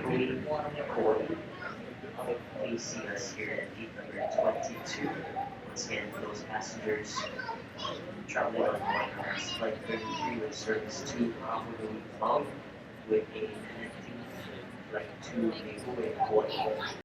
Queen Cole facing us here at gate number 22. Once again, those passengers traveling on flight 33 with service to Honolulu bound with a connecting flight to Malibu and Kauai.